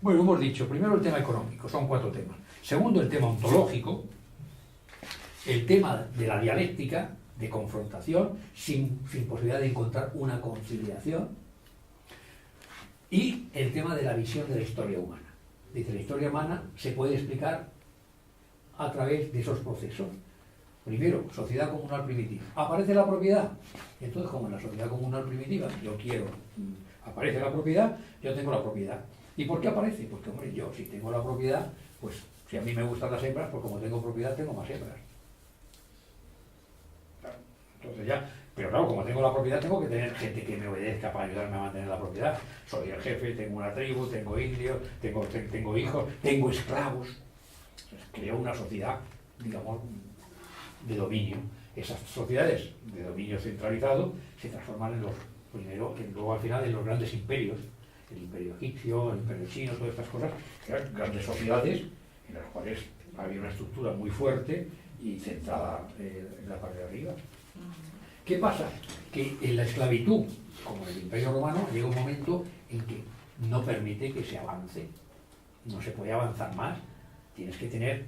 Bueno, hemos dicho, primero el tema económico, son 4 temas. Segundo, el tema ontológico, el tema de la dialéctica, de confrontación, sin posibilidad de encontrar una conciliación, y el tema de la visión de la historia humana. Dice, la historia humana se puede explicar a través de esos procesos. Primero, sociedad comunal primitiva. ¿Aparece la propiedad? Entonces, como en la sociedad comunal primitiva, yo quiero, aparece la propiedad, yo tengo la propiedad. ¿Y por qué aparece? Porque, hombre, yo si tengo la propiedad, pues si a mí me gustan las hembras, pues como tengo propiedad, tengo más hembras. Claro, entonces ya, pero claro, como tengo la propiedad, tengo que tener gente que me obedezca para ayudarme a mantener la propiedad. Soy el jefe, tengo una tribu, tengo indios, tengo hijos, tengo esclavos. Entonces, creo una sociedad, digamos, de dominio. Esas sociedades de dominio centralizado se transforman en luego al final en los grandes imperios, el imperio egipcio, el imperio chino, todas estas cosas, que eran grandes sociedades en las cuales había una estructura muy fuerte y centrada en la parte de arriba. ¿Qué pasa? Que en la esclavitud, como en el imperio romano, llega un momento en que no permite que se avance, no se puede avanzar más, tienes que tener.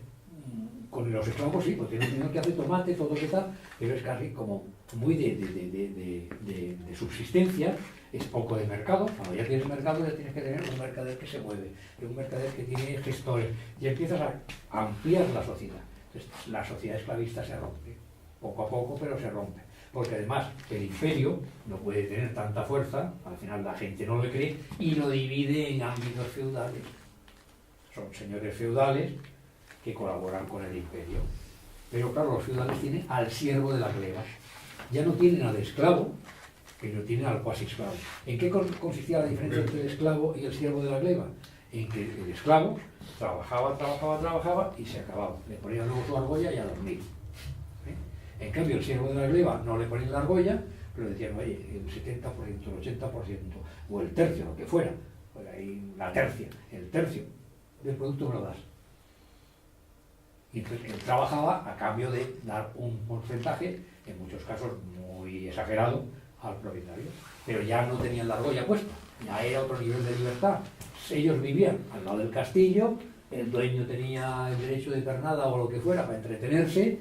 Con los esclavos sí, porque tienen que hacer tomate, todo que tal, pero es casi como muy de subsistencia, es poco de mercado. Cuando ya tienes mercado ya tienes que tener un mercader que se mueve, un mercader que tiene gestores, y empiezas a ampliar la sociedad. Entonces, la sociedad esclavista se rompe, poco a poco, pero se rompe. Porque además el imperio no puede tener tanta fuerza, al final la gente no lo cree, y lo divide en ámbitos feudales. Son señores feudales que colaboran con el imperio. Pero claro, los feudales tienen al siervo de la gleba. Ya no tienen al esclavo, pero tienen al cuasi esclavo. ¿En qué consistía la diferencia entre el esclavo y el siervo de la gleba? En que el esclavo trabajaba y se acababa. Le ponían luego su argolla y a dormir. En cambio, el siervo de la gleba no le ponían la argolla, pero decían, oye, el 70%, el 80%, o el tercio, lo que fuera, pues ahí la tercia, el tercio del producto me lo das. Y entonces él trabajaba a cambio de dar un porcentaje, en muchos casos muy exagerado, al propietario. Pero ya no tenían la argolla puesta, ya era otro nivel de libertad. Ellos vivían al lado del castillo, el dueño tenía el derecho de pernada o lo que fuera para entretenerse,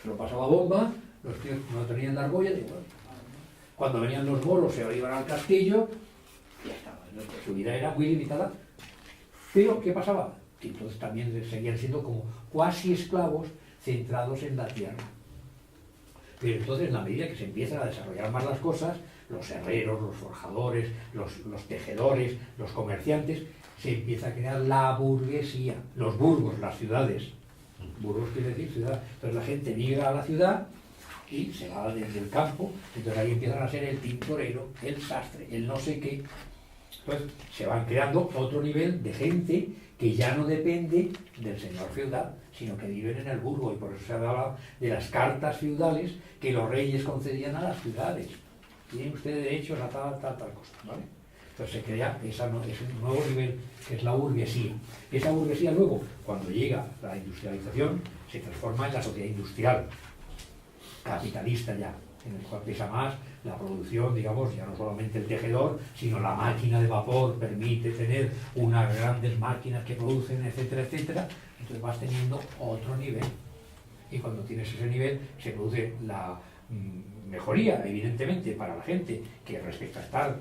se lo pasaba bomba, los tíos no tenían la argolla, y bueno, cuando venían los moros se iban al castillo, y ya estaba. Su vida era muy limitada. Pero, ¿qué pasaba? Que entonces también seguían siendo como cuasi esclavos centrados en la tierra. Pero entonces, en la medida que se empiezan a desarrollar más las cosas, los herreros, los forjadores, los tejedores, los comerciantes, se empieza a crear la burguesía, los burgos, las ciudades. Burgos quiere decir ciudad. Entonces la gente migra a la ciudad y se va desde el campo, entonces ahí empiezan a ser el tintorero, el sastre, el no sé qué. Entonces se van creando otro nivel de gente que ya no depende del señor feudal, sino que viven en el burgo, y por eso se habla de las cartas feudales que los reyes concedían a las ciudades. Tienen ustedes derechos a tal cosa, ¿vale? Entonces se crea es un nuevo nivel, que es la burguesía. Esa burguesía luego, cuando llega la industrialización, se transforma en la sociedad industrial, capitalista ya, en el cual pesa más la producción, digamos, ya no solamente el tejedor, sino la máquina de vapor permite tener unas grandes máquinas que producen, etcétera, etcétera. Entonces vas teniendo otro nivel. Y cuando tienes ese nivel, se produce la mejoría, evidentemente, para la gente que respecto a estar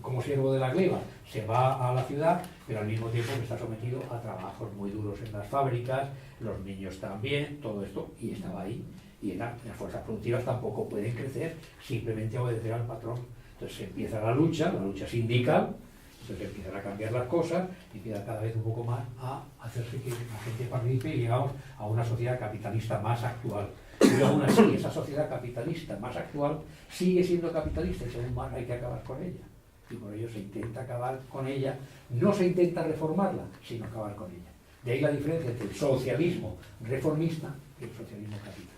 como siervo de la gleba, se va a la ciudad, pero al mismo tiempo que está sometido a trabajos muy duros en las fábricas, los niños también, todo esto, y estaba ahí. Y las fuerzas productivas tampoco pueden crecer simplemente a obedecer al patrón. Entonces empieza la lucha sindical, entonces empiezan a cambiar las cosas, y empieza cada vez un poco más a hacerse que la gente participe y llegamos a una sociedad capitalista más actual. Pero aún así, esa sociedad capitalista más actual sigue siendo capitalista y según más hay que acabar con ella. Y por ello se intenta acabar con ella, no se intenta reformarla, sino acabar con ella. De ahí la diferencia entre el socialismo reformista y el socialismo capitalista.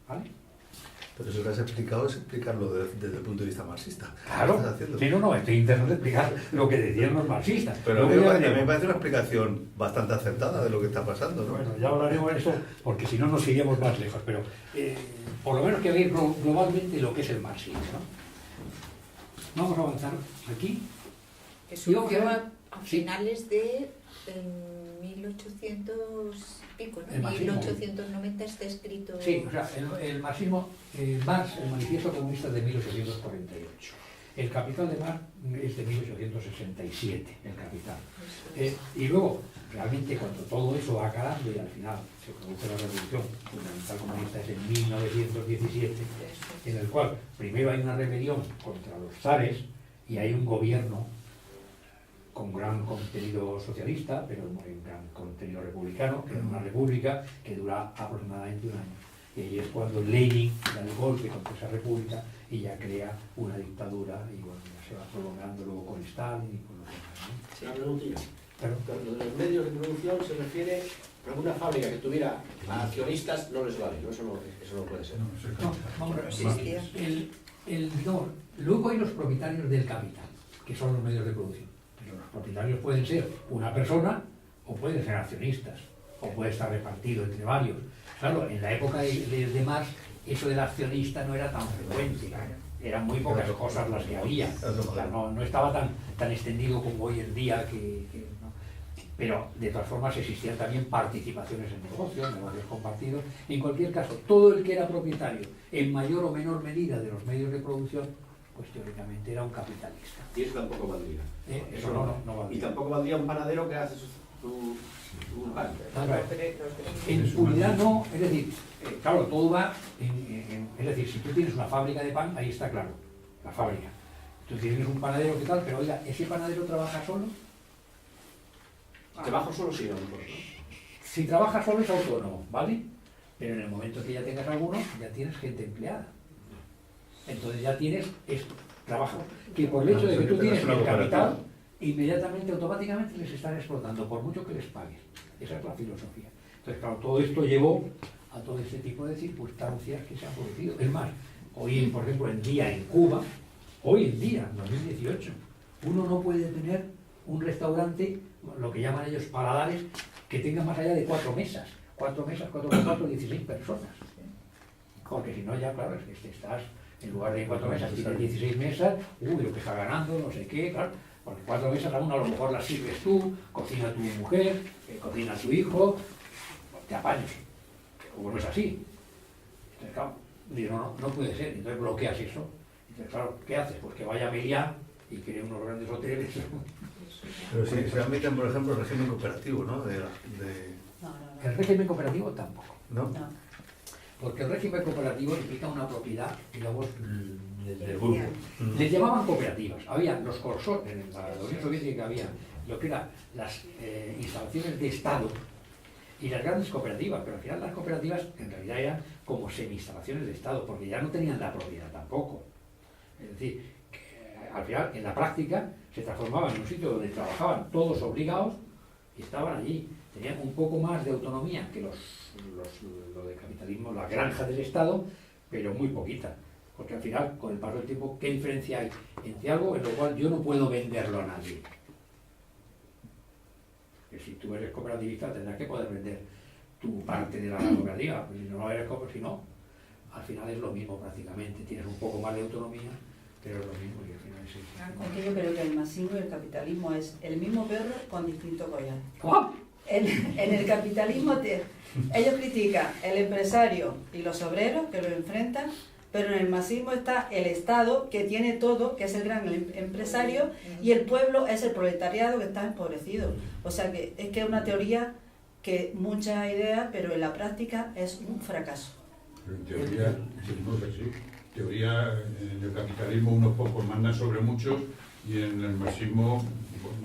¿Vale? Pero eso que has explicado es explicarlo desde el punto de vista marxista. Claro, sí, no, estoy intentando explicar lo que decían los marxistas. Pero a mí me parece una explicación bastante acertada de lo que está pasando, ¿no? Bueno, ya hablaremos de eso, porque si no nos iríamos más lejos, pero por lo menos que ver globalmente lo que es el marxismo, ¿no? Vamos a avanzar aquí. Es un tema A Sí. finales de 1800 pico, El ¿no? marxismo. 1890 está escrito. Sí, o sea, el marxismo, Marx, el manifiesto comunista es de 1848. El Capital de Marx es de 1867, el Capital. Eso es. Y luego, realmente, cuando todo eso va calando y al final se produce la revolución fundamental comunista es en 1917, en el cual primero hay una rebelión contra los zares y hay un gobierno con gran contenido socialista, pero en gran contenido republicano, que era una república que dura aproximadamente un año. Y ahí es cuando Lenin da el golpe contra esa república y ya crea una dictadura y bueno, ya se va prolongando luego con Stalin y con los demás, ¿no? Una preguntilla. Pero, Lo de los medios de producción se refiere a alguna fábrica que tuviera accionistas, no les vale, ¿no? Eso no puede ser. No, eso es no, capital. vamos a ver, No existía. no, luego hay los propietarios del capital, que son los medios de producción. Pero los propietarios pueden ser una persona o pueden ser accionistas, o puede estar repartido entre varios. Claro, en la época de Marx, eso del accionista no era tan frecuente. Eran muy pocas cosas las que había. O sea, no estaba tan extendido como hoy en día ¿no? Pero de todas formas existían también participaciones en negocios compartidos. En cualquier caso, todo el que era propietario, en mayor o menor medida, de los medios de producción, pues teóricamente era un capitalista. Y eso tampoco valdría. Eso no valdría. Y tampoco valdría un panadero que hace un pan. Vamos a ver. En puridad no, es decir, claro, todo va es decir, si tú tienes una fábrica de pan, ahí está claro, la fábrica. Tú tienes un panadero que tal, pero oiga, ¿ese panadero trabaja solo? Trabajo solo sí, a lo mejor, ¿no? Si trabaja solo es autónomo, ¿vale? Pero en el momento que ya tengas alguno, ya tienes gente empleada. Entonces ya tienes esto, trabajo, que por el hecho de que tú tienes el capital, inmediatamente, automáticamente les están explotando, por mucho que les pagues. Esa es la filosofía. Entonces, claro, todo esto llevó a todo este tipo de circunstancias que se han producido. Es más, hoy, por ejemplo, en día en Cuba, hoy en día, en 2018, uno no puede tener un restaurante, lo que llaman ellos paladares, que tenga más allá de 4 mesas. 4 mesas, 4 por 4, 16 personas. Porque si no, ya, claro, es que estás, en lugar de 4 mesas, tienes 16 mesas, lo que está ganando, no sé qué, claro. Porque 4 mesas aún a lo mejor las sirves tú, cocina tu mujer, cocina tu hijo, te apañas. Como no es así. Entonces, claro, digo, no puede ser. Entonces bloqueas eso. Entonces, claro, ¿qué haces? Pues que vaya a Melián y cree unos grandes hoteles. Pero sí, se admiten, por ejemplo, el régimen cooperativo, ¿no? El régimen cooperativo tampoco. ¿No? Porque el régimen cooperativo implica una propiedad, digamos, del grupo. Les llamaban cooperativas. Había los corsores, en la Unión Soviética había lo que eran las instalaciones de Estado y las grandes cooperativas, pero al final las cooperativas en realidad eran como semi-instalaciones de Estado, porque ya no tenían la propiedad tampoco. Es decir, que al final, en la práctica, se transformaban en un sitio donde trabajaban todos obligados y estaban allí. Tenían un poco más de autonomía que lo de capitalismo, la granja del Estado, pero muy poquita. Porque al final, con el paso del tiempo, ¿qué diferencia hay entre algo en lo cual yo no puedo venderlo a nadie? Que si tú eres cooperativista tendrás que poder vender tu parte de la cooperativa, pues si no eres cooperativista, si no, al final es lo mismo prácticamente, tienes un poco más de autonomía, pero es lo mismo y al final es eso. Es que yo creo que el marxismo y el capitalismo es el mismo perro con distinto collar. ¡Oh! En el capitalismo ellos critican el empresario y los obreros que lo enfrentan, pero en el marxismo está el Estado que tiene todo, que es el gran empresario, y el pueblo es el proletariado que está empobrecido. O sea que es una teoría que muchas ideas, pero en la práctica es un fracaso. Pero en teoría, decimos así, en teoría en el capitalismo unos pocos mandan sobre muchos y en el marxismo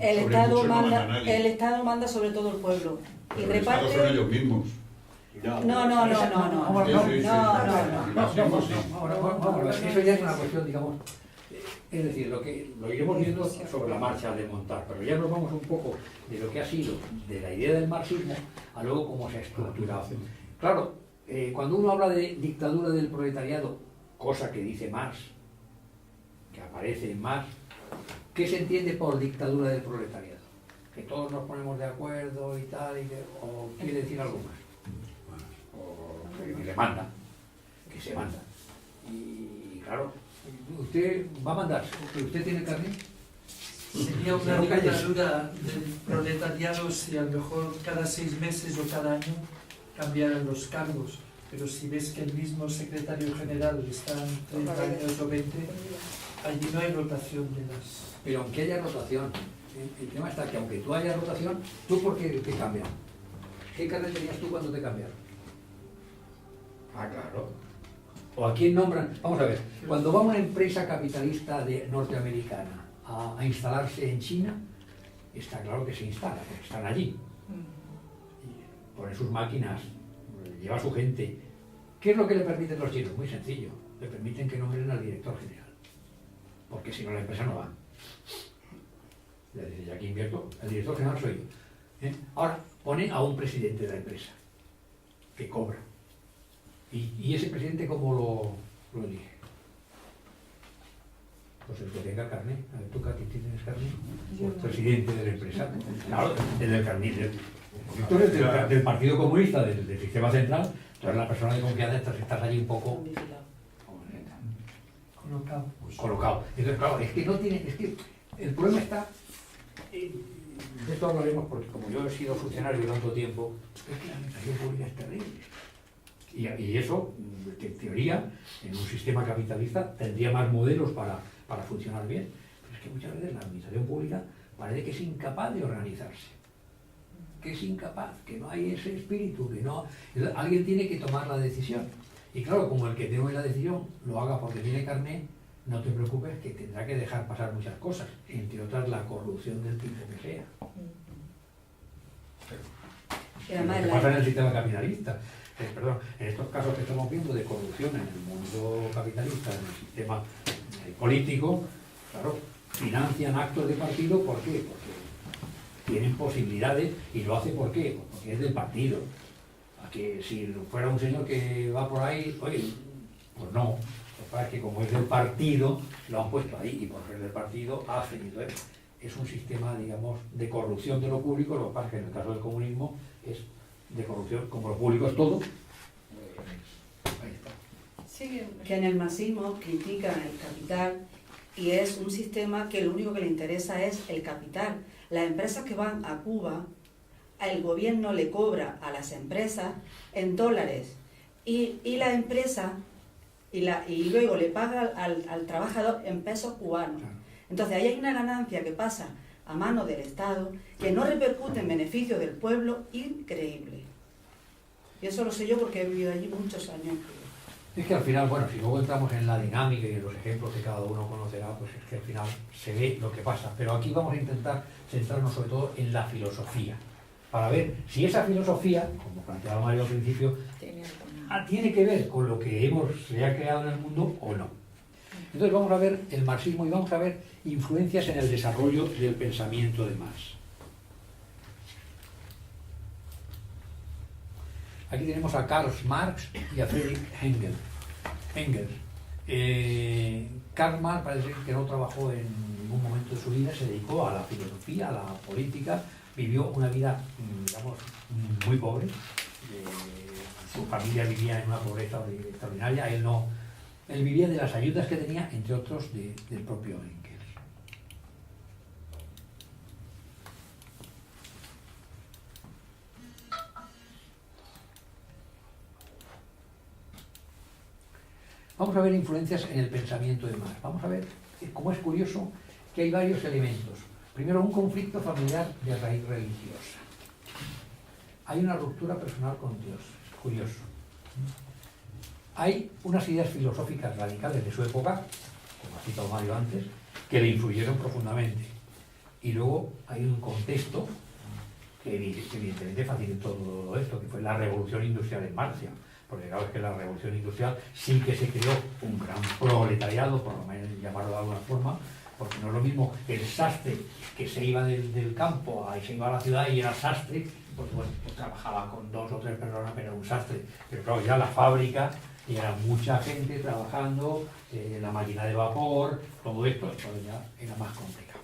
El sobre Estado muchos no manda manda, nadie. el Estado manda sobre todo el pueblo. Y Pero el Estado son ellos mismos. No. Sí, sí, sí. Eso ya es una cuestión, digamos, es decir, lo iremos viendo sobre la marcha de montar, pero ya nos vamos un poco de lo que ha sido, de la idea del marxismo, a luego cómo se ha estructurado. Claro, cuando uno habla de dictadura del proletariado, cosa que dice Marx, que aparece en Marx, ¿qué se entiende por dictadura del proletariado? Que todos nos ponemos de acuerdo y tal, o quiere decir algo más. Que se manda, Y claro, usted va a mandar, ¿usted tiene carnet? Sería una dictadura del proletariado si a lo mejor cada 6 meses o cada año cambiaran los cargos. Pero si ves que el mismo secretario general está 30 años o 20, allí no hay rotación de las... Pero aunque haya rotación, el tema está que aunque tú haya rotación, ¿tú por qué te cambian? ¿Qué carnet tenías tú cuando te cambiaron? Ah, claro. ¿O a quién nombran? Vamos a ver, cuando va una empresa capitalista norteamericana a instalarse en China, está claro que se instala, porque están allí. Y ponen sus máquinas, lleva su gente. ¿Qué es lo que le permiten los chinos? Muy sencillo, le permiten que nombren al director general, porque si no la empresa no va. Le dice, ya aquí invierto, el director general soy yo. Ahora, pone a un presidente de la empresa, que cobra. ¿Y ese presidente cómo lo elige? Pues el que tenga carnet. A ver, ¿tú, Katy, tienes carnet? Pues presidente de la empresa. Claro, el del carnet. Tú eres del Partido Comunista, del sistema central, tú eres la persona de confianza, estás allí un poco colocado. Entonces, claro, es que no tiene, es que el problema está, de esto hablaremos porque como yo he sido funcionario tanto tiempo, es que la administración pública es terrible. Y eso, en teoría, en un sistema capitalista tendría más modelos para funcionar bien. Pero es que muchas veces la administración pública parece que es incapaz de organizarse. Que es incapaz, que no hay ese espíritu, que no... Alguien tiene que tomar la decisión. Y claro, como el que tome la decisión lo haga porque tiene carné, no te preocupes que tendrá que dejar pasar muchas cosas, entre otras la corrupción del tipo que sea. Lo que pasa en el sistema capitalista. Perdón, en estos casos que estamos viendo de corrupción en el mundo capitalista, en el sistema político, claro, financian actos de partido, ¿por qué? Porque tienen posibilidades y lo hace ¿por qué? Pues porque es del partido. A que si fuera un señor que va por ahí, oye, pues no. Lo que pasa es que como es del partido, lo han puesto ahí y por ser del partido hacen. Entonces, es un sistema, digamos, de corrupción de lo público. Lo que pasa es que en el caso del comunismo es de corrupción, como lo público es todo. Ahí está. Sí, que en el marxismo critican el capital y es un sistema que lo único que le interesa es el capital. Las empresas que van a Cuba, el gobierno le cobra a las empresas en dólares y la empresa y luego le paga al trabajador en pesos cubanos. Entonces ahí hay una ganancia que pasa a mano del Estado que no repercute en beneficio del pueblo, increíble. Y eso lo sé yo porque he vivido allí muchos años. Es que al final, bueno, si luego entramos en la dinámica y en los ejemplos que cada uno conocerá, pues es que al final se ve lo que pasa. Pero aquí vamos a intentar centrarnos sobre todo en la filosofía, para ver si esa filosofía, como planteaba Mario al principio, tiene que ver con lo que se ha creado en el mundo o no. Entonces vamos a ver el marxismo y vamos a ver influencias en el desarrollo del pensamiento de Marx. Aquí tenemos a Karl Marx y a Friedrich Engels. Karl Marx parece que no trabajó en ningún momento de su vida, se dedicó a la filosofía, a la política, vivió una vida, digamos, muy pobre. Su familia vivía en una pobreza extraordinaria, él vivía de las ayudas que tenía, entre otros, del propio Engels. Vamos a ver influencias en el pensamiento de Marx. Vamos a ver cómo es curioso que hay varios elementos. Primero, un conflicto familiar de raíz religiosa. Hay una ruptura personal con Dios. Es curioso. Hay unas ideas filosóficas radicales de su época, como ha citado Mario antes, que le influyeron profundamente. Y luego hay un contexto que evidentemente facilitó todo esto, que fue la revolución industrial en marcha. Porque claro, es que la revolución industrial sí que se creó un gran proletariado, por lo menos llamarlo de alguna forma, porque no es lo mismo el sastre que se iba del campo y se iba a la ciudad y era sastre, porque bueno, pues trabajaba con 2 o 3 personas, pero era un sastre. Pero claro, ya la fábrica, y era mucha gente trabajando, la máquina de vapor, todo esto ya era más complicado.